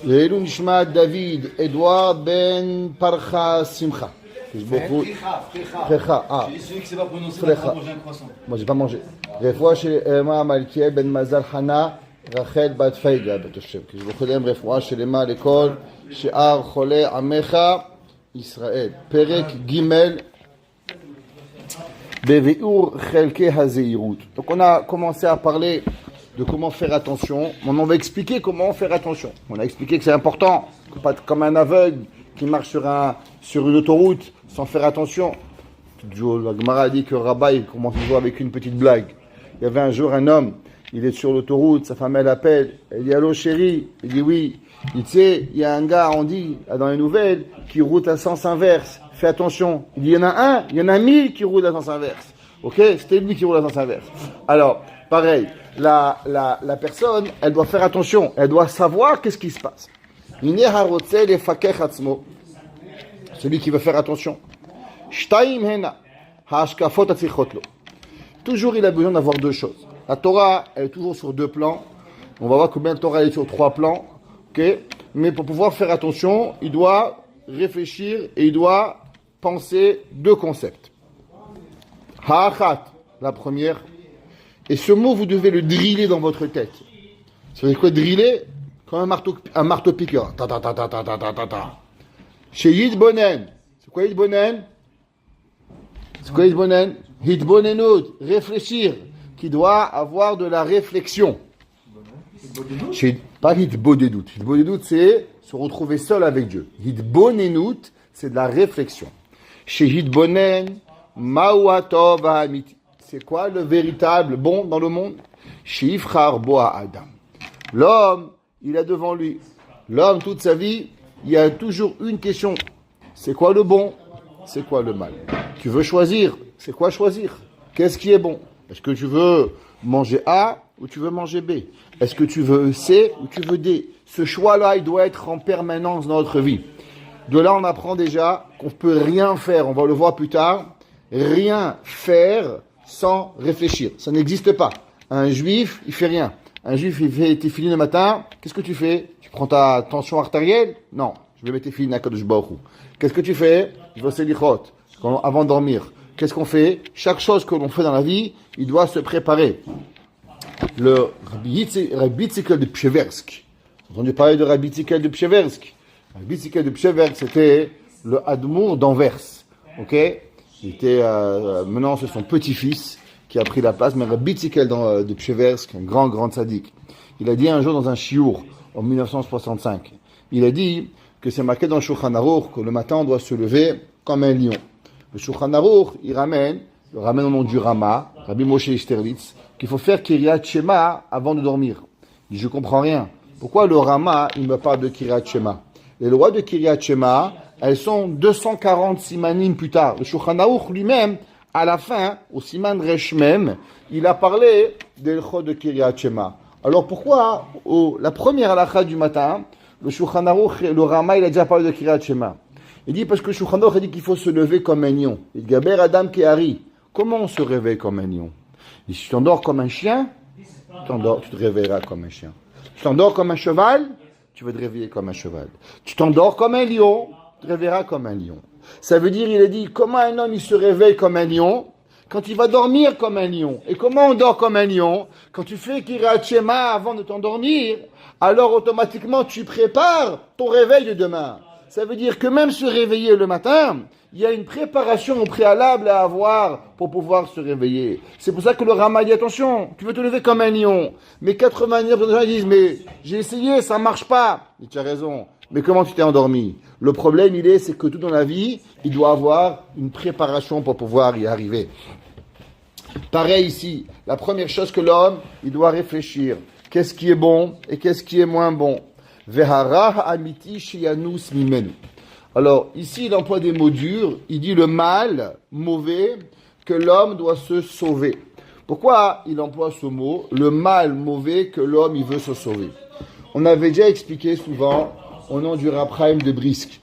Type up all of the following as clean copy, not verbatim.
לעילוי נשמת דוד, אדוארד בן פרחה שמחה. Frécha. Ah. J'ai celui qui ne sait pas prononcer, Frécha. va manger un croissant. Moi, j'ai pas mangé. Refoua chez Emma Malkiel ben Mazal Hana, Rachel bat Feiga, Betoshem. Que je vous connais, refoua chez Emma à l'école, chez Ar Cholé Amecha, Israël. Perek Gimel, Beveur Chelke Hazeirut. Donc, on a commencé à parler de comment faire attention. On va expliquer comment faire attention. On a expliqué que c'est important, que pas comme un aveugle qui marche sur une autoroute sans faire attention. La Gemara a dit que Rabat il commence toujours avec une petite blague. Il y avait un jour un homme, il est sur l'autoroute, sa femme elle appelle, elle dit allô chérie, il dit oui. Il dit tu sais, il y a un gars, on dit dans les nouvelles, qui roule à sens inverse. Fais attention. Il dit il y en a 1000 qui roulent à sens inverse. Ok, c'était lui qui roule à sens inverse. Alors, pareil, la personne, elle doit faire attention, elle doit savoir qu'est-ce qui se passe. Celui qui veut faire attention. Toujours, il a besoin d'avoir deux choses. La Torah, elle est toujours sur deux plans. On va voir combien la Torah est sur trois plans. Okay? Mais pour pouvoir faire attention, il doit réfléchir et il doit penser deux concepts. Ha'achat, la première. Et ce mot, vous devez le driller dans votre tête. Ça veut dire quoi, driller? Comme un marteau piqueur. Ta ta ta ta ta ta ta ta ta. Chez Yidbonen. C'est quoi Yidbonen? C'est quoi Yidbonen? Yidbonenut. Réfléchir. Qui doit avoir de la réflexion. Pas Yidbodedut. Yidbodedut, c'est se retrouver seul avec Dieu. Yidbonenut, c'est de la réflexion. Chez Yidbonen, Ma'uatov Ha'amiti. C'est quoi le véritable bon dans le monde? Chez Yifchar Boa Adam. L'homme, il a devant lui. L'homme, toute sa vie, il y a toujours une question. C'est quoi le bon? C'est quoi le mal? Tu veux choisir? C'est quoi choisir? Qu'est-ce qui est bon? Est-ce que tu veux manger A ou tu veux manger B? Est-ce que tu veux C ou tu veux D? Ce choix-là, il doit être en permanence dans notre vie. De là, on apprend déjà qu'on ne peut rien faire. On va le voir plus tard. Rien faire sans réfléchir. Ça n'existe pas. Un juif, il fait rien. Un juif, il fait tes filines le matin. Qu'est-ce que tu fais? Tu prends ta tension artérielle? Non. Je vais mettre tes filines à Kadosh Baruch Hu. Qu'est-ce que tu fais? Je vais selichot. Avant de dormir. Qu'est-ce qu'on fait? Chaque chose que l'on fait dans la vie, il doit se préparer. Le Rabbi Yitzchak de Pcheversk. Vous avez entendu parler de Rabbi Yitzchak de Pcheversk? Rabbi Yitzchak de Pcheversk, c'était le Admour d'Anvers. Ok? Il était, maintenant c'est son petit-fils qui a pris la place, mais Rabbi Yitzchak de Pcheversk, un grand tzaddik. Il a dit un jour dans un shiur, en 1965, il a dit que c'est marqué dans le Shulchan Aruch que le matin on doit se lever comme un lion. Le Shulchan Aruch, il ramène au nom du Rama, Rabbi Moshe Ishterlitz, qu'il faut faire Kiryat Shema avant de dormir. Il dit, je comprends rien. Pourquoi le Rama, il me parle de Kiryat Shema? Les lois de Kiryat Shema, elles sont 240 simanim plus tard. Le Shulchan Aruch lui-même, à la fin, au siman Resh Mem, il a parlé des l'chot de Kiryat Shema. Alors pourquoi, la première halakha du matin, le Shulchan Aruch, le Rama, il a déjà parlé de Kiryat Shema? Il dit parce que Shulchan Aruch a dit qu'il faut se lever comme un lion. Il dit Gaber Adam Kehari. Comment on se réveille comme un lion? Il dit si tu t'endors comme un chien, tu te réveilleras comme un chien. Tu t'endors comme un cheval, tu vas te réveiller comme un cheval. Tu t'endors comme un lion, tu te réveilleras comme un lion. Ça veut dire, il a dit, comment un homme il se réveille comme un lion quand il va dormir comme un lion? Et comment on dort comme un lion? Quand tu fais Kiryat Shema avant de t'endormir, alors automatiquement tu prépares ton réveil de demain. Ça veut dire que même se réveiller le matin, il y a une préparation au préalable à avoir pour pouvoir se réveiller. C'est pour ça que le Rama dit attention, tu veux te lever comme un lion. Mais 99% des gens disent mais j'ai essayé, ça marche pas. Et tu as raison. Mais comment tu t'es endormi? Le problème c'est que tout dans la vie, il doit avoir une préparation pour pouvoir y arriver. Pareil ici, la première chose que l'homme, il doit réfléchir. Qu'est-ce qui est bon et qu'est-ce qui est moins bon? Alors, ici, il emploie des mots durs. Il dit le mal, mauvais, que l'homme doit se sauver. Pourquoi il emploie ce mot? Le mal, mauvais, que l'homme, il veut se sauver. On avait déjà expliqué souvent au nom du Rav Chaim de Brisk.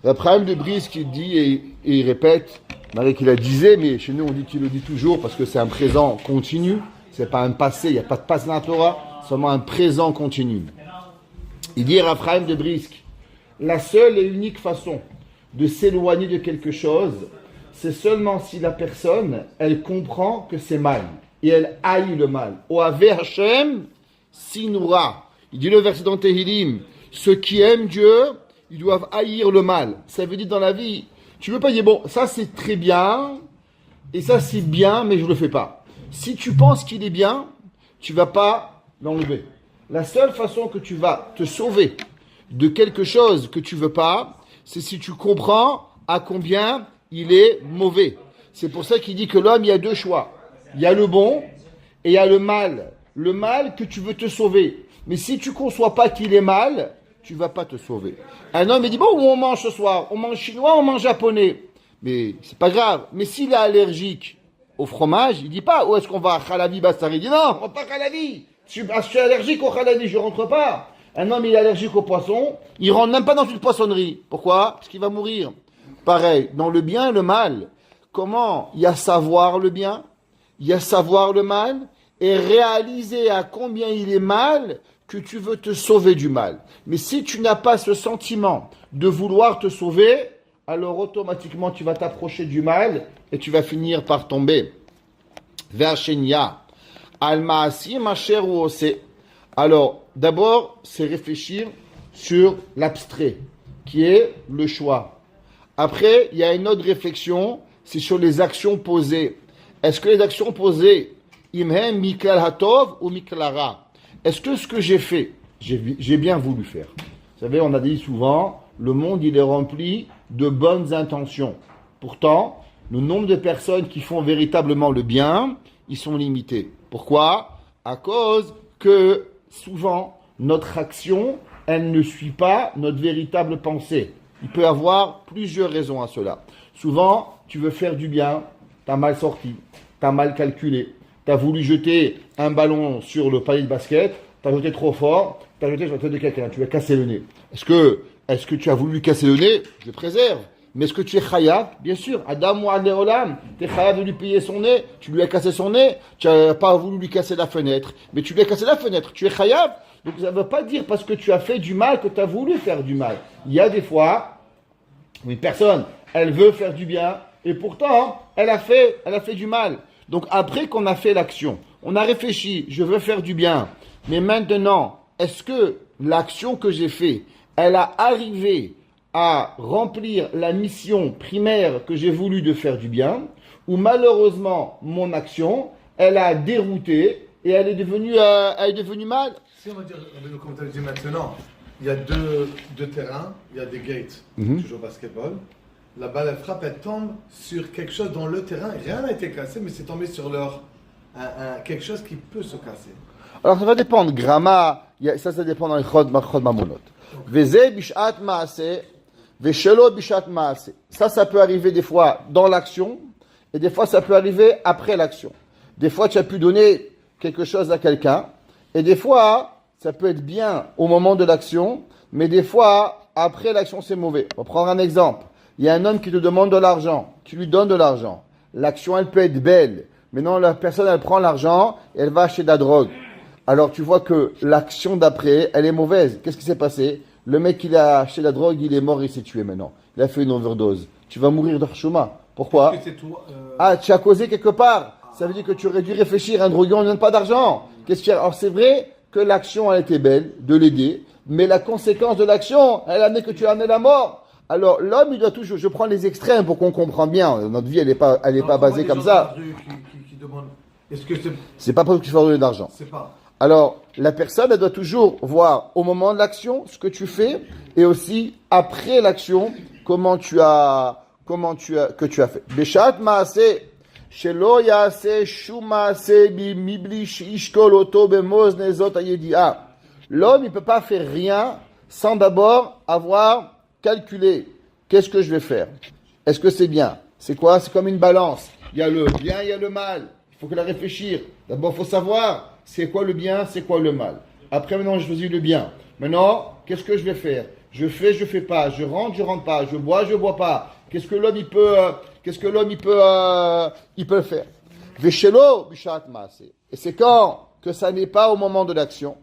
Rav Chaim de Brisk, il dit et il répète, malgré qu'il a disait, mais chez nous, on dit qu'il le dit toujours parce que c'est un présent continu. C'est pas un passé, il n'y a pas de passé dans la Torah, seulement un présent continu. Il dit Raphaël de Brisk, la seule et unique façon de s'éloigner de quelque chose, c'est seulement si la personne, elle comprend que c'est mal et elle haït le mal. Oave Hashem sinura. Il dit le verset dans Tehillim, ceux qui aiment Dieu, ils doivent haïr le mal. Ça veut dire dans la vie, tu veux pas dire bon, ça c'est très bien et ça c'est bien, mais je le fais pas. Si tu penses qu'il est bien, tu vas pas l'enlever. La seule façon que tu vas te sauver de quelque chose que tu veux pas, c'est si tu comprends à combien il est mauvais. C'est pour ça qu'il dit que l'homme, il y a deux choix. Il y a le bon et il y a le mal. Le mal que tu veux te sauver. Mais si tu ne conçois pas qu'il est mal, tu ne vas pas te sauver. Un homme, il dit, bon, où on mange ce soir? On mange chinois, on mange japonais. Mais c'est pas grave. Mais s'il est allergique au fromage, il dit pas, où est-ce qu'on va à Khalavi Bastari? Il dit, non, on va pas à Khalavi. Je suis allergique au Khalavi, je rentre pas. Un homme, il est allergique au poisson, il rentre même pas dans une poissonnerie. Pourquoi? Parce qu'il va mourir. Pareil, dans le bien et le mal. Comment? Il y a savoir le bien, il y a savoir le mal, et réaliser à combien il est mal que tu veux te sauver du mal. Mais si tu n'as pas ce sentiment de vouloir te sauver, alors automatiquement tu vas t'approcher du mal et tu vas finir par tomber. Ve'ashenia, al-ma'asi masher ou ose. Alors, d'abord, c'est réfléchir sur l'abstrait, qui est le choix. Après, il y a une autre réflexion, c'est sur les actions posées. Est-ce que les actions posées, imhem miklal hatov ou miklal hara? Est-ce que ce que j'ai fait, j'ai bien voulu faire? Vous savez, on a dit souvent, le monde, il est rempli de bonnes intentions. Pourtant, le nombre de personnes qui font véritablement le bien, ils sont limités. Pourquoi? À cause que souvent, notre action, elle ne suit pas notre véritable pensée. Il peut y avoir plusieurs raisons à cela. Souvent, tu veux faire du bien, tu as mal sorti, tu as mal calculé, tu as voulu jeter un ballon sur le panier de basket, tu as jeté trop fort, tu as jeté sur la tête de quelqu'un, tu lui as cassé le nez. Est-ce que tu as voulu lui casser le nez? Je préserve. Mais est-ce que tu es chayav? Bien sûr. Adam ou Adéolam, tu es chayav de lui payer son nez, tu lui as cassé son nez, tu n'as pas voulu lui casser la fenêtre, mais tu lui as cassé la fenêtre, tu es chayav. Donc ça ne veut pas dire parce que tu as fait du mal que tu as voulu faire du mal. Il y a des fois où une personne, elle veut faire du bien, et pourtant, elle a fait du mal. Donc après qu'on a fait l'action, on a réfléchi, je veux faire du bien, mais maintenant, est-ce que l'action que j'ai faite, elle a arrivé à remplir la mission primaire que j'ai voulu de faire du bien, ou malheureusement, mon action, elle a dérouté et elle est devenue mal. Si on va dire, comme tu as dit maintenant, il y a deux terrains, il y a des gates, toujours basketball. La balle, elle frappe, elle tombe sur quelque chose dans le terrain. Rien n'a été cassé, mais c'est tombé sur quelque chose qui peut se casser. Alors ça va dépendre. Gramma, ça dépend dans les chod mamonot. Veze bishat maase, veshelo bishat maase. Ça peut arriver des fois dans l'action, et des fois ça peut arriver après l'action. Des fois tu as pu donner quelque chose à quelqu'un, et des fois ça peut être bien au moment de l'action, mais des fois après l'action c'est mauvais. On va prendre un exemple. Il y a un homme qui te demande de l'argent, tu lui donnes de l'argent. L'action elle peut être belle, mais non, la personne elle prend l'argent et elle va acheter de la drogue. Alors tu vois que l'action d'après, elle est mauvaise. Qu'est-ce qui s'est passé? Le mec il a acheté de la drogue, il est mort, il s'est tué maintenant. Il a fait une overdose. Tu vas mourir de chouma. Pourquoi? Ah, tu as causé quelque part. Ça veut dire que tu aurais dû réfléchir. Un drogué, on ne donne pas d'argent. Alors c'est vrai que l'action elle était belle, de l'aider, mais la conséquence de l'action, elle a amené que tu as amené la mort. Alors, l'homme, il doit toujours, je prends les extrêmes pour qu'on comprenne bien. Notre vie, elle n'est pas basée comme ça. Qui demandent, est-ce que c'est pas parce que tu fais donner d'argent. C'est pas. Alors, la personne, elle doit toujours voir au moment de l'action ce que tu fais et aussi après l'action que tu as fait. Beshat maase, shelo yaase shu maase mibli ishkol oto bemoz nezot ayediah. L'homme, il peut pas faire rien sans d'abord avoir calculer, qu'est-ce que je vais faire? Est-ce que c'est bien? C'est quoi? C'est comme une balance. Il y a le bien, il y a le mal. Il faut que la réfléchir. D'abord, il faut savoir c'est quoi le bien, c'est quoi le mal. Après, maintenant, je choisis le bien. Maintenant, qu'est-ce que je vais faire? Je fais pas. Je rentre pas. Je bois pas. Qu'est-ce que l'homme, il peut faire? Veshelo bishat maase. Et c'est quand que ça n'est pas au moment de l'action.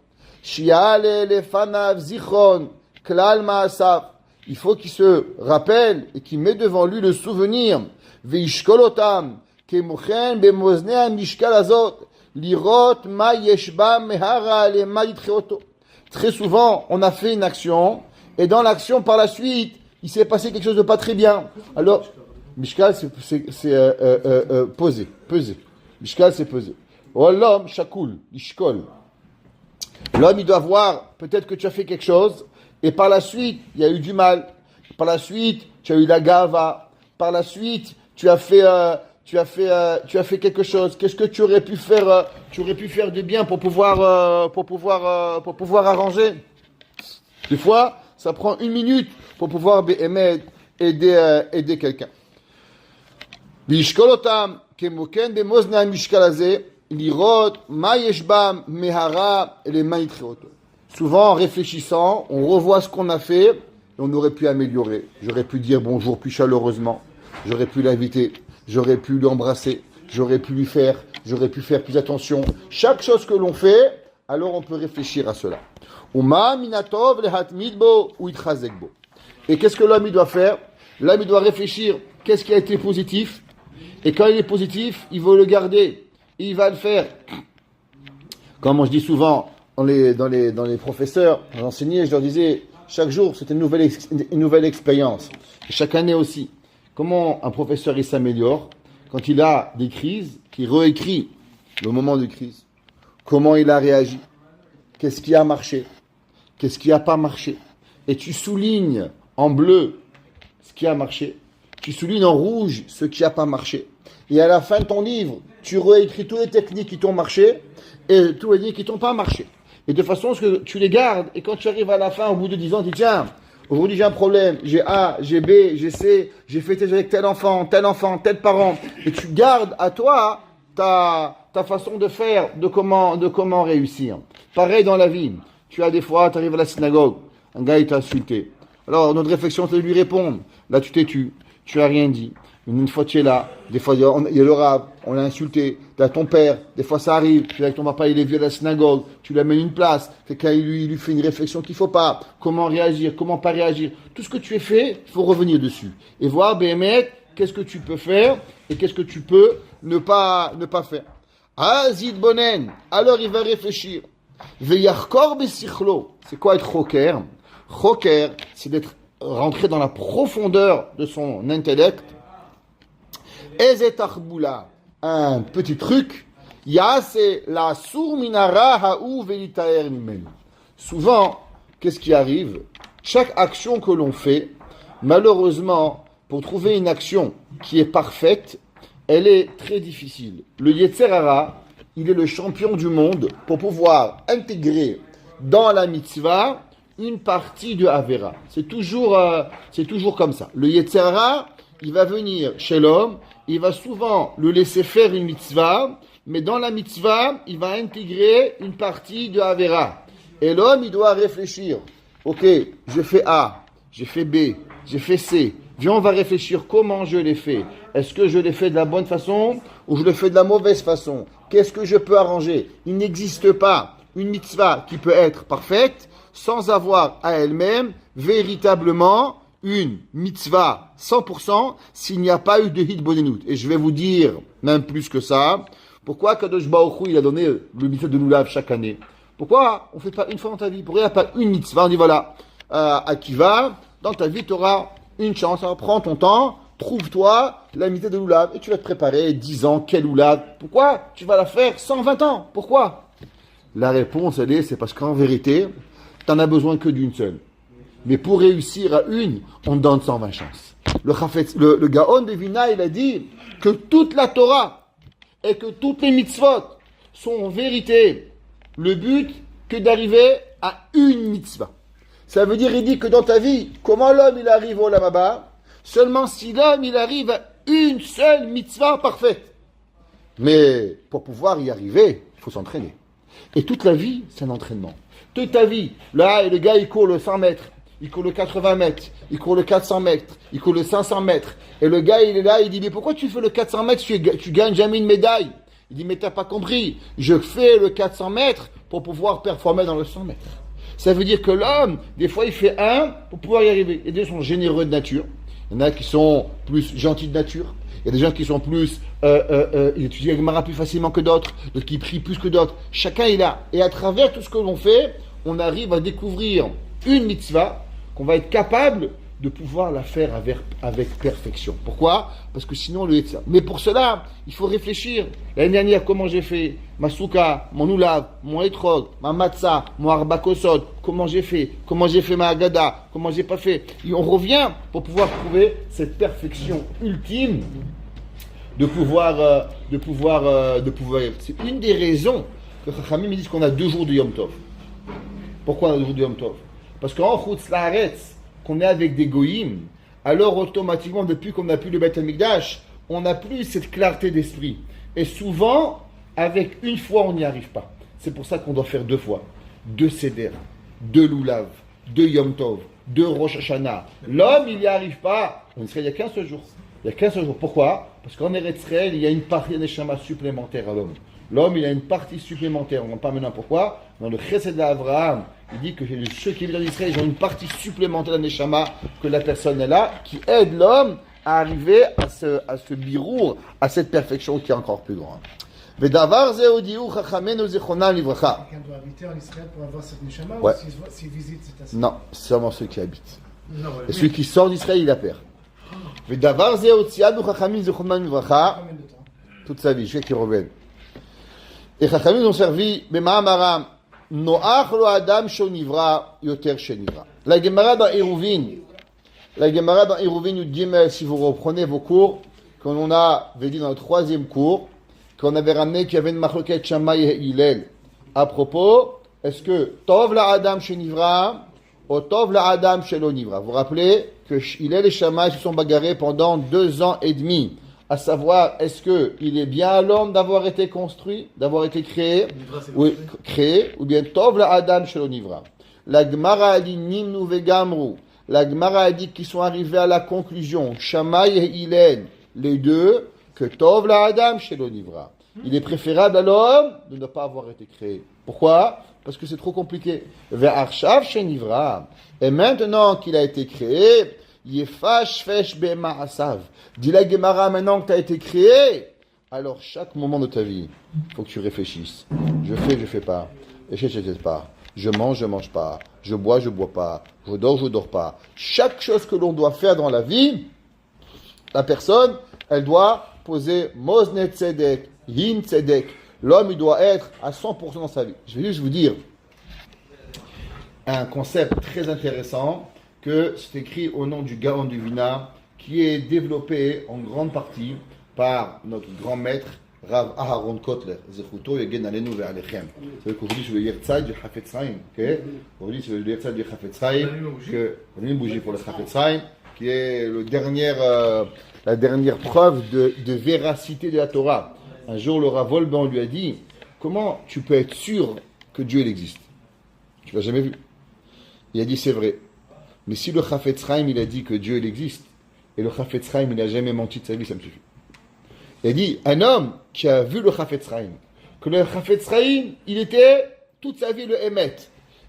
Shiale lefanav zichron klal ma'asav. Il faut qu'il se rappelle et qu'il met devant lui le souvenir. Veishkolotam kemochen bemozne mishkal azot lirot ma yeshba mehara le ma yitreoto. Très souvent, on a fait une action et dans l'action par la suite, il s'est passé quelque chose de pas très bien. Alors, mishkal c'est poser, peser. Mishkal c'est peser. Oh l'homme shakul, ishkol. L'homme il doit voir peut-être que tu as fait quelque chose. Et par la suite, il y a eu du mal. Par la suite, tu as eu la gava. Par la suite, tu as fait quelque chose. Qu'est-ce que tu aurais pu faire? Tu aurais pu faire de bien pour pouvoir arranger. Des fois, ça prend 1 minute pour pouvoir aider quelqu'un. Bishkolotam kemoken bemozna mishkalaze lirot ma yeshbam mehara le maitreoto. Souvent, en réfléchissant, on revoit ce qu'on a fait et on aurait pu améliorer. J'aurais pu dire bonjour plus chaleureusement. J'aurais pu l'inviter. J'aurais pu l'embrasser. J'aurais pu faire plus attention. Chaque chose que l'on fait, alors on peut réfléchir à cela. Et qu'est-ce que l'homme il doit faire? L'homme il doit réfléchir. Qu'est-ce qui a été positif? Et quand il est positif, il veut le garder. Il va le faire. Comme je dis souvent, dans les professeurs, dans l'enseigner, je leur disais, chaque jour, c'était une nouvelle expérience. Et chaque année aussi. Comment un professeur, il s'améliore quand il a des crises, qu'il réécrit le moment de crise. Comment il a réagi. Qu'est-ce qui a marché. Qu'est-ce qui n'a pas marché. Et tu soulignes en bleu ce qui a marché. Tu soulignes en rouge ce qui n'a pas marché. Et à la fin de ton livre, tu réécris toutes les techniques qui t'ont marché et toutes les techniques qui t'ont pas marché. Et de façon à ce que tu les gardes, et quand tu arrives à la fin, au bout de 10 ans, tu dis, tiens, aujourd'hui j'ai un problème, j'ai A, j'ai B, j'ai C, j'ai fait avec tel enfant, tel parent, et tu gardes à toi ta façon de faire, de comment réussir. Pareil dans la vie, tu as des fois, tu arrives à la synagogue, un gars il t'a insulté. Alors notre réflexion c'est de lui répondre, là tu t'es tu as rien dit. Une fois tu es là, des fois il y a le rab, on l'a insulté, tu as ton père, des fois ça arrive, tu es avec ton papa, il est vieux à la synagogue, tu lui amènes une place, quelqu'un il lui fait une réflexion qu'il faut pas, comment réagir, comment pas réagir, tout ce que tu as fait, il faut revenir dessus. Et voir, Béhémet, qu'est-ce que tu peux faire et qu'est-ce que tu peux ne pas faire. Azid Bonen, alors il va réfléchir. Veyarkor besichlo, c'est quoi être choker? Choker, c'est d'être rentré dans la profondeur de son intellect. Ezetachboula, un petit truc, c'est la sourminara haou velitaer nimen. Souvent, qu'est-ce qui arrive? Chaque action que l'on fait, malheureusement, pour trouver une action qui est parfaite, elle est très difficile. Le Yetzer Hara, il est le champion du monde pour pouvoir intégrer dans la mitzvah une partie de Avera. C'est toujours comme ça. Le Yetzer Hara, il va venir chez l'homme, il va souvent le laisser faire une mitzvah, mais dans la mitzvah, il va intégrer une partie de Avera. Et l'homme, il doit réfléchir. Ok, j'ai fait A, j'ai fait B, j'ai fait C. Viens, on va réfléchir comment je l'ai fait. Est-ce que je l'ai fait de la bonne façon ou je l'ai fait de la mauvaise façon? Qu'est-ce que je peux arranger? Il n'existe pas une mitzvah qui peut être parfaite sans avoir à elle-même véritablement une mitzvah 100% s'il n'y a pas eu de hitbonenut. Et je vais vous dire, même plus que ça, pourquoi Kadosh Baruch Hu, il a donné le mitzvah de Lulav chaque année. Pourquoi on ne fait pas une fois dans ta vie? Pourquoi il n'y a pas une mitzvah? On dit voilà, Akiva, dans ta vie tu auras une chance. Alors prends ton temps, trouve-toi la mitzvah de Lulav et tu vas te préparer 10 ans, quel Lulav? Pourquoi tu vas la faire 120 ans? Pourquoi? La réponse, c'est parce qu'en vérité, tu n'en as besoin que d'une seule. Mais pour réussir à une, on donne 120 chances. Le Gaon de Vina, il a dit que toute la Torah et que toutes les mitzvot sont en vérité le but que d'arriver à une mitzvah. Ça veut dire, il dit que dans ta vie, comment l'homme il arrive au Lamaba? Seulement si l'homme il arrive à une seule mitzvah parfaite. Mais pour pouvoir y arriver, il faut s'entraîner. Et toute la vie, c'est un entraînement. Toute ta vie, là, le gars il court le 100 mètres. Il court le 80 mètres, il court le 400 mètres, il court le 500 mètres. Et le gars, il est là, il dit, mais pourquoi tu fais le 400 mètres, tu gagnes jamais une médaille? Il dit, mais t'as pas compris, je fais le 400 mètres pour pouvoir performer dans le 100 mètres. Ça veut dire que l'homme, des fois, il fait un pour pouvoir y arriver. Et des gens sont généreux de nature. Il y en a qui sont plus gentils de nature. Il y a des gens qui sont plus, ils étudient la Gemara plus facilement que d'autres, d'autres qui prient plus que d'autres. Chacun est là. Et à travers tout ce que l'on fait, on arrive à découvrir une mitzvah qu'on va être capable de pouvoir la faire avec perfection. Pourquoi? Parce que sinon, le Yetzirah. Mais pour cela, il faut réfléchir. L'année dernière, comment j'ai fait ma souka, mon oulav, mon etrog, ma matzah, mon arbakosod, comment j'ai fait ma agada, comment j'ai pas fait. Et on revient pour pouvoir trouver cette perfection ultime de pouvoir. C'est une des raisons que Chachamim me disent qu'on a 2 jours de Yom Tov. Pourquoi on a 2 jours de Yom Tov? Parce qu'en Chutz Laaretz, qu'on est avec des goïms, alors automatiquement, depuis qu'on n'a plus le Beth Amikdash, on n'a plus cette clarté d'esprit. Et souvent, avec une fois, on n'y arrive pas. C'est pour ça qu'on doit faire 2 fois. 2 Seder, 2 Lulav, 2 Yom Tov, 2 Rosh Hashanah. L'homme, il n'y arrive pas. En Israël, il y a 15 jours. Il y a 15 jours. Pourquoi? Parce qu'en Eretz Israël, il y a une partie d'Neshama supplémentaire à l'homme. L'homme, il a une partie supplémentaire. On ne parle maintenant pourquoi. Dans le Chesed d'Abraham, il dit que ceux qui vivent en Israël, ils ont une partie supplémentaire d'Neshama que la personne est là, qui aide l'homme à arriver à ce birour, à cette perfection qui est encore plus grande. Vedavar zeodiou chachamenu zichronam livracha. Quelqu'un doit habiter en Israël pour avoir cette neshama Ouais. ou s'il visite, c'est assez. Non, c'est seulement ceux qui habitent. Non, Et celui qui sort d'Israël, il la perd. Vedavar zeodiou chachamenu zichronam livracha. Combien de temps? Toute sa vie, je sais qu'ils reviennent. Et Chachamim ont servi, Bema'amaram, Noach lo Adam shonivra, yoter shenivra. La Gemara dans Eruvin nous dit, mais si vous reprenez vos cours, qu'on avait dit dans le 3e cours, qu'on avait ramené qu'il y avait une machloket Shammai et Hillel. À propos, est-ce que Tov la Adam shenivra, ou Tov la Adam shelo nivra? Vous vous rappelez que Hillel et Shammai se sont bagarrés pendant 2 ans et demi. À savoir, est-ce qu'il est bien à l'homme d'avoir été construit, d'avoir été créé, ou bien Tov la Adam shelo nivra. La Gemara a dit Nimnu vegamru. La Gemara a dit qu'ils sont arrivés à la conclusion, Shammai et Hillel, les deux, que Tov la Adam shelo nivra. Il est préférable à l'homme de ne pas avoir été créé. Pourquoi? Parce que c'est trop compliqué. Ve'arshav shenivra. Et maintenant qu'il a été créé, Yefash fesh be'ma'asav. Dis la Gemara, maintenant que tu as été créé, alors chaque moment de ta vie, il faut que tu réfléchisses. Je fais pas. Je pas. Je mange pas. Je bois pas. Je dors pas. Chaque chose que l'on doit faire dans la vie, la personne, elle doit poser Mozne Tzedek, Hin Tzedek. L'homme, il doit être à 100% dans sa vie. Je vais juste vous dire un concept très intéressant que c'est écrit au nom du Gaon du Vina, qui est développé en grande partie par notre grand maître, Rav Aharon Kotler. Zechuto yegen alenu ve'alechem. C'est qu'aujourd'hui, c'est le Yertzad du Chafetz Chaim. Aujourd'hui, c'est le Yertzad du Chafetz Chaim. On a une bougie pour le Chafetz Chaim, qui est la dernière preuve de véracité de la Torah. Un jour, le Rav Wolban lui a dit, comment tu peux être sûr que Dieu il existe? Tu l'as jamais vu. Il a dit, c'est vrai. Mais si le Chafetz Chaim, il a dit que Dieu il existe, et le Chafetz Chaim, il n'a jamais menti de sa vie, ça me suffit. Il a dit, un homme qui a vu le Chafetz Chaim, que le Chafetz Chaim, il était toute sa vie le Emet.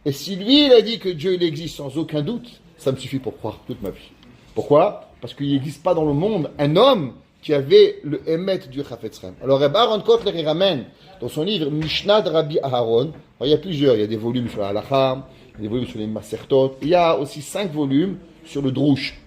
Et si lui, il a dit que Dieu il existe sans aucun doute, ça me suffit pour croire toute ma vie. Pourquoi? Parce qu'il n'existe pas dans le monde un homme qui avait le Emet du Chafetz Chaim. Alors, Rabbi Aaron Kotler, il ramène dans son livre Mishnah de Rabbi Aharon. Alors, il y a plusieurs, il y a des volumes sur la Halakha, il y a des volumes sur les Masertot, il y a aussi 5 volumes sur le Drouche.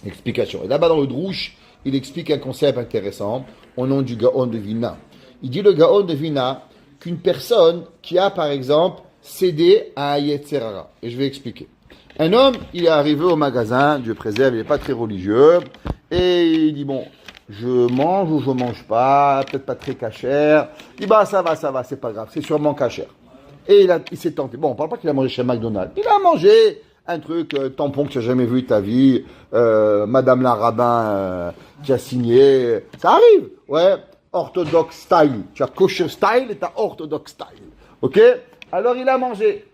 Explication. Et là-bas dans le Drouche, il explique un concept intéressant au nom du Gaon de Vilna. Il dit le Gaon de Vilna qu'une personne qui a par exemple cédé à un Yetzer Hara. Et je vais expliquer. Un homme, il est arrivé au magasin, Dieu préserve, il n'est pas très religieux, et il dit bon, je mange ou je mange pas, peut-être pas très cachère. Il dit bah ça va, c'est pas grave, c'est sûrement cachère. Et il s'est tenté. Bon, on parle pas qu'il a mangé chez McDonald's. Il a mangé un truc, tampon que tu n'as jamais vu de ta vie, Madame la rabbin qui a signé. Ça arrive, ouais. Orthodox style. Tu as kosher style et tu as orthodox style. Ok? Alors il a mangé.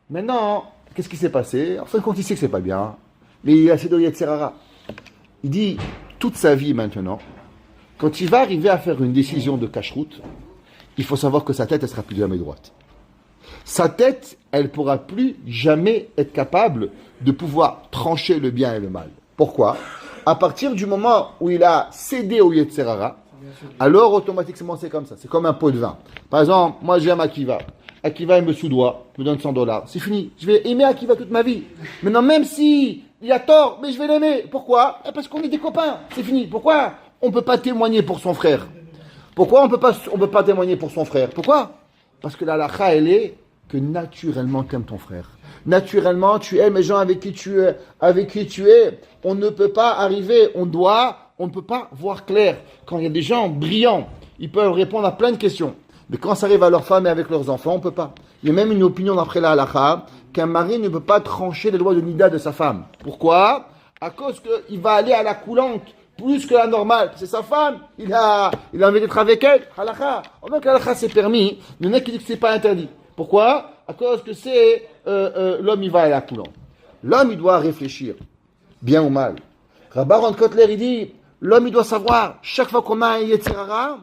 Maintenant, qu'est-ce qui s'est passé? En fin de compte, il sait que c'est pas bien. Mais il a assez de Yetzer Hara. Il dit, toute sa vie maintenant, Quand il va arriver à faire une décision de cache-route, il faut savoir que sa tête, elle sera plus jamais droite. Sa tête, elle pourra plus jamais être capable de pouvoir trancher le bien et le mal. Pourquoi? À partir du moment où il a cédé au Yetzerara, alors automatiquement c'est comme ça. C'est comme un pot de vin. Par exemple, moi j'aime Akiva. Akiva, il me soudoie, me donne $100. C'est fini. Je vais aimer Akiva toute ma vie. Maintenant, même si il a tort, mais je vais l'aimer. Pourquoi? Parce qu'on est des copains. C'est fini. Pourquoi on ne peut pas témoigner pour son frère? Pourquoi on peut pas témoigner pour son frère? Pourquoi? Parce que la halakha, elle est que naturellement tu aimes ton frère. Naturellement, tu aimes les gens avec qui tu es. On ne peut pas arriver, on ne peut pas voir clair. Quand il y a des gens brillants, ils peuvent répondre à plein de questions. Mais quand ça arrive à leurs femmes et avec leurs enfants, on ne peut pas. Il y a même une opinion d'après la halakha qu'un mari ne peut pas trancher les lois de nida de sa femme. Pourquoi? À cause qu'il va aller à la coulante plus que la normale. C'est sa femme. Il a envie d'être avec elle. Halakha. En même que la halakha c'est permis, il y en a qui disent que c'est pas interdit. Pourquoi? À cause que c'est l'homme, il va à la coulante. L'homme, il doit réfléchir, bien ou mal. Rabbi Kotler, il dit, l'homme, il doit savoir, chaque fois qu'on a un Yetzirara,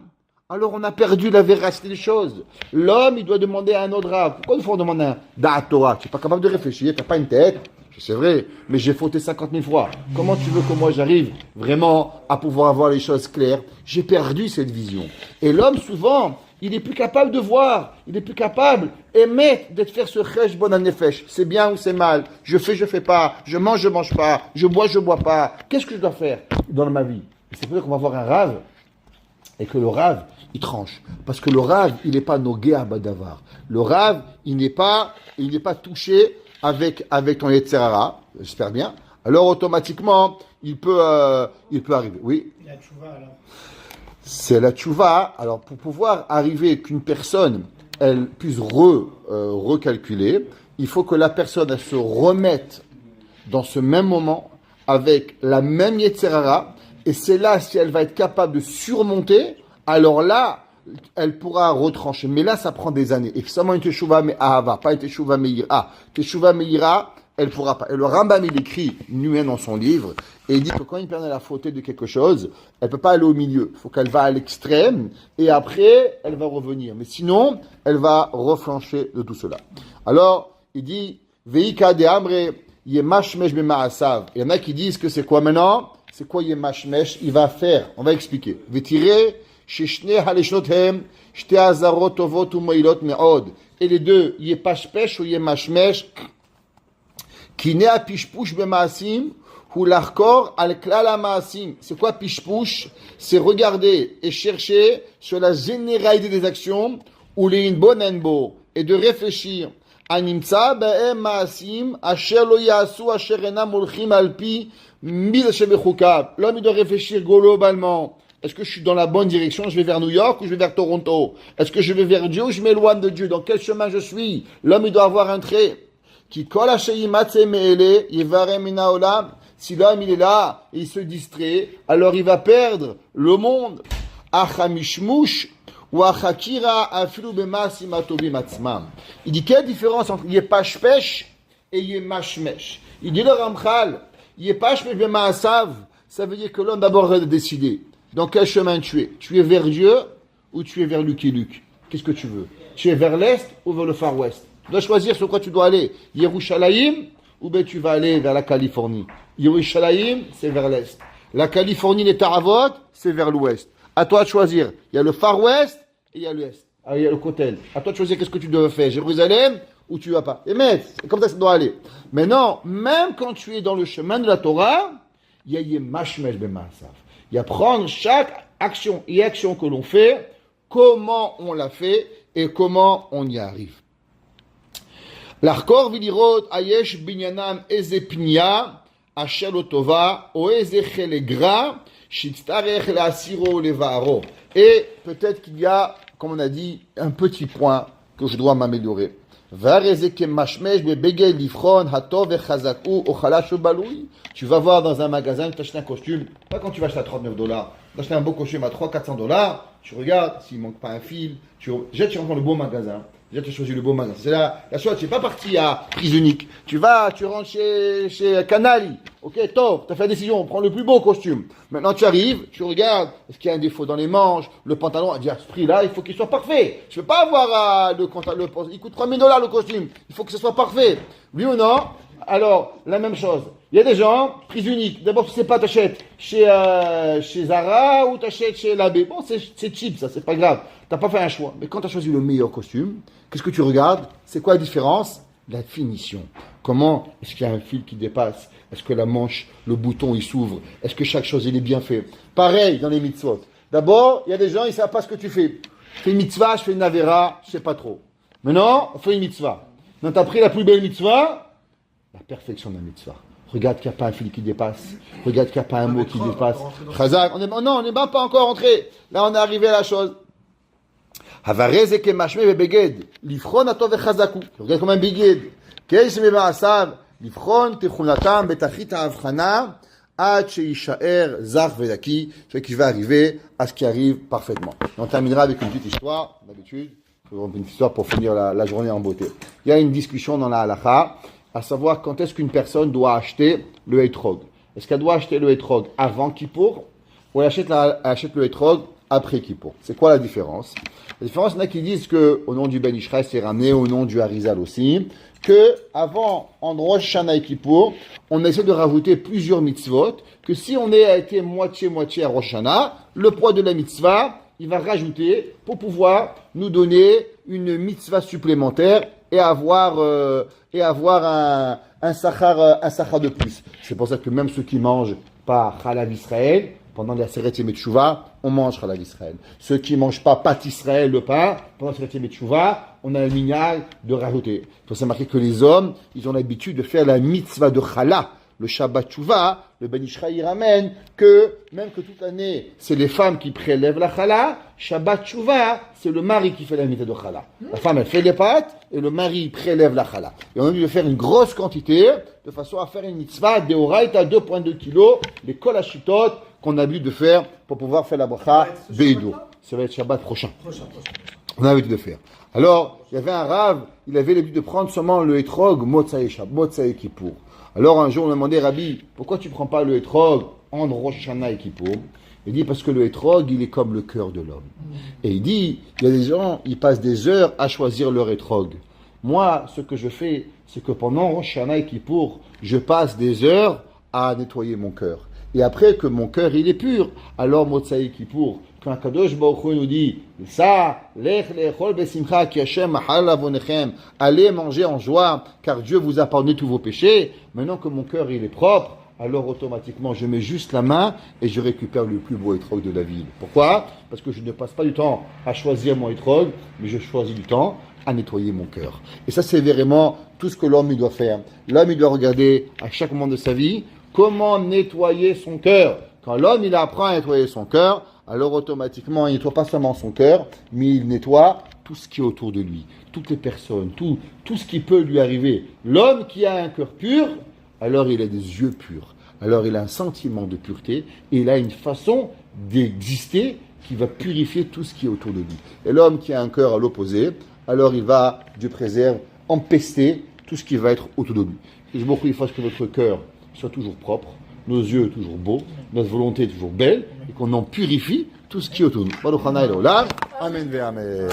alors on a perdu la véracité des choses. L'homme, il doit demander à un autre Rav. Pourquoi il faut demander un Da'at Torah? Tu n'es pas capable de réfléchir, tu n'as pas une tête. C'est vrai, mais j'ai fauté 50 000 fois. Comment tu veux que moi j'arrive vraiment à pouvoir avoir les choses claires? J'ai perdu cette vision. Et l'homme, souvent, il n'est plus capable de voir, il n'est plus capable d'être faire ce chesh bon nefesh. C'est bien ou c'est mal? Je fais pas. Je mange pas. Je bois pas. Qu'est-ce que je dois faire dans ma vie? C'est pour ça qu'on va voir un rave et que le rave, il tranche. Parce que le rave, il n'est pas nogué à badavar. Le rave, il n'est pas touché avec ton Yetzerara, j'espère bien. Alors automatiquement, il peut arriver. Oui. La tchouva alors. C'est la tchouva. Alors, pour pouvoir arriver qu'une personne, elle puisse recalculer, il faut que la personne, elle se remette dans ce même moment avec la même Yetzerara. Et c'est là, si elle va être capable de surmonter, alors là, elle pourra retrancher. Mais là, ça prend des années. Et seulement une teshuva mais ahava, pas une teshuva meira. Teshuva meira, elle pourra pas. Et le Rambam, il écrit, lui dans son livre, et il dit que quand une personne a la faute de quelque chose, elle peut pas aller au milieu. Il faut qu'elle va à l'extrême, et après, elle va revenir. Mais sinon, elle va reflancher de tout cela. Alors, il dit, Veika de Amre, Yemashmesh bema'asav. Il y en a qui disent que c'est quoi maintenant? C'est quoi Yemashmesh? Il va faire, on va expliquer. Vetire, Sheshne haleshnotem, shte azarot tovot ou moilot me'od. Et les deux, Yepashpesh ou Yemashmesh, qui n'est à pishpush bema'asim, ou l'arkor al klala ma'asim. C'est quoi pishpush? C'est regarder et chercher sur la généralité des actions, ou les bonenbo, et de réfléchir. Animtsa ba'em ma'asim, asher lo yasu, asher enam olchim alpi, mil shebechukab. L'homme, il doit réfléchir globalement. Est-ce que je suis dans la bonne direction? Je vais vers New York ou je vais vers Toronto? Est-ce que je vais vers Dieu ou je m'éloigne de Dieu? Dans quel chemin je suis? L'homme, il doit avoir un trait. Qui kol hasheyimatse me'ele, yivarem min haolam. Si l'homme, il est là, et il se distrait, alors il va perdre le monde. Achamishmush, ou achakira afilu bemasim atobim atzmam. Il dit, quelle différence entre yepashpesh et yemashmesh? Il dit le Ramchal, yepashpesh bemaasav, ça veut dire que l'homme d'abord va décider. Dans quel chemin tu es? Tu es vers Dieu ou tu es vers Lucky Luke? Qu'est-ce que tu veux? Tu es vers l'Est ou vers le Far West? Tu dois choisir sur quoi tu dois aller. Yerushalayim ou bien tu vas aller vers la Californie. Yerushalayim, c'est vers l'Est. La Californie, les Taravot, c'est vers l'Ouest. À toi de choisir. Il y a le Far West et il y a l'Est. Ah, il y a le Kotel. À toi de choisir qu'est-ce que tu dois faire. Jérusalem ou tu vas pas. Et mais, c'est comme ça doit aller. Mais non, même quand tu es dans le chemin de la Torah, il y a Yemashmesh b'ma'asav. Il y a prendre chaque action et action que l'on fait, comment on l'a fait et comment on y arrive. L'arkor vilirot ayesh binyanam eze pnia asher lotova o eze chelegra shitztarech leasiro levaro. Et peut-être qu'il y a, comme on a dit, un petit point que je dois m'améliorer. Tu vas voir dans un magasin, tu achètes un costume, pas quand tu vas acheter à $39, tu achètes un beau costume à $300-400, tu regardes s'il ne manque pas un fil, déjà tu rentres dans le beau magasin, déjà tu as choisi le beau magasin. C'est la chose, tu n'es pas parti à prise unique, tu rentres chez Canali, Ok, top, tu as fait la décision, prends le plus beau costume. Maintenant tu arrives, tu regardes, est-ce qu'il y a un défaut dans les manches, le pantalon, à dire à ce prix-là, il faut qu'il soit parfait. Je ne veux pas avoir il coûte $3000 le costume, il faut que ce soit parfait. Oui ou non? Alors, la même chose. Il y a des gens, prise unique. D'abord, tu sais pas, t'achètes chez Zara ou t'achètes chez Labé. Bon, c'est cheap, ça, c'est pas grave. T'as pas fait un choix. Mais quand tu as choisi le meilleur costume, qu'est-ce que tu regardes? C'est quoi la différence? La finition. Comment est-ce qu'il y a un fil qui dépasse? Est-ce que la manche, le bouton, il s'ouvre? Est-ce que chaque chose, il est bien fait? Pareil dans les mitzvot. D'abord, il y a des gens, ils savent pas ce que tu fais. Je fais une mitzvah, je fais une avera, je sais pas trop. Maintenant, on fait une mitzvah. Donc, t'as pris la plus belle mitzvah, la perfection de la mitzvah. Regarde qu'il n'y a pas un fil qui dépasse. Regarde qu'il n'y a pas un mot qui dépasse. Chazak, non, on n'est même pas encore entré. Là, on est arrivé à la chose. Havareze ke mashme vebeged. Lifron ato vechazaku. Regarde comme un beged. Keish me ba'asav. Lifron techunatam betachit ha'avchana. Ad sheishaer zach vedaki. Ce qui va arriver à ce qui arrive parfaitement. Et on terminera avec une petite histoire. D'habitude, une histoire pour finir la journée en beauté. Il y a une discussion dans la halakha, à savoir quand est-ce qu'une personne doit acheter le etrog. Est-ce qu'elle doit acheter le etrog avant Kippour ou elle achète le etrog après Kippour? C'est quoi la différence? La différence, il y en a qui disent que au nom du Ben Ishraï, c'est ramené au nom du Harizal aussi, que avant, en Rosh Hashanah et Kippour, on essaie de rajouter plusieurs mitzvot, que si on a été moitié-moitié à Rosh Hashanah, le poids de la mitzvah, il va rajouter pour pouvoir nous donner une mitzvah supplémentaire et avoir un sachar de plus. C'est pour ça que même ceux qui mangent pas Chalav Israël, pendant la Seret Yemei Teshuvah, on mange Chalav Israël. Ceux qui mangent pas pâte Israël, le pain, pendant la Seret Yemei Teshuvah, on a le minhag de rajouter. Il faut marquer que les hommes, ils ont l'habitude de faire la mitzvah de Chala. Le Shabbat Teshuvah, le Ben Ishraï ramène que, même que toute l'année, c'est les femmes qui prélèvent la Chala, Shabbat Teshuvah, c'est le mari qui fait la mitzvah de Chala. La femme, elle fait les pâtes, et le mari prélève la Chala. Et on a dû faire une grosse quantité, de façon à faire une mitzvah de Horaïta 2,2 kg, les kolachitot qu'on a l'habitude de faire pour pouvoir faire la bracha Beidou. Ça va être Shabbat prochain. On a l'habitude de faire. Alors, il y avait un rave, il avait l'habitude de prendre seulement le etrog, Motzai Kippour. Alors un jour, on m'a demandé, Rabbi, pourquoi tu ne prends pas le etrog entre Rosh Hashanah et Kippour? Il dit, parce que le etrog, il est comme le cœur de l'homme. Et il dit, il y a des gens, ils passent des heures à choisir leur etrog. Moi, ce que je fais, c'est que pendant Rosh Hashanah et Kippour, je passe des heures à nettoyer mon cœur. Et après que mon cœur, il est pur, alors Motzai Kippour, quand Kadosh Baruch Hu nous dit, ça, lech lechol besimcha ki Hashem mahal avonechem, allez manger en joie, car Dieu vous a pardonné tous vos péchés. Maintenant que mon cœur il est propre, alors automatiquement je mets juste la main et je récupère le plus beau etrog de la ville. Pourquoi? Parce que je ne passe pas du temps à choisir mon etrog, mais je choisis du temps à nettoyer mon cœur. Et ça c'est vraiment tout ce que l'homme il doit faire. L'homme il doit regarder à chaque moment de sa vie comment nettoyer son cœur. Quand l'homme il apprend à nettoyer son cœur, alors automatiquement, il ne nettoie pas seulement son cœur, mais il nettoie tout ce qui est autour de lui, toutes les personnes, tout ce qui peut lui arriver. L'homme qui a un cœur pur, alors il a des yeux purs, alors il a un sentiment de pureté, et il a une façon d'exister qui va purifier tout ce qui est autour de lui. Et l'homme qui a un cœur à l'opposé, alors il va, Dieu préserve, empester tout ce qui va être autour de lui. Et beaucoup, il faut que notre cœur soit toujours propre, nos yeux toujours beaux, notre volonté toujours belle, et qu'on en purifie tout ce qui est autour de nous. Baruch Hanai L'Olam. Amen ve Amen.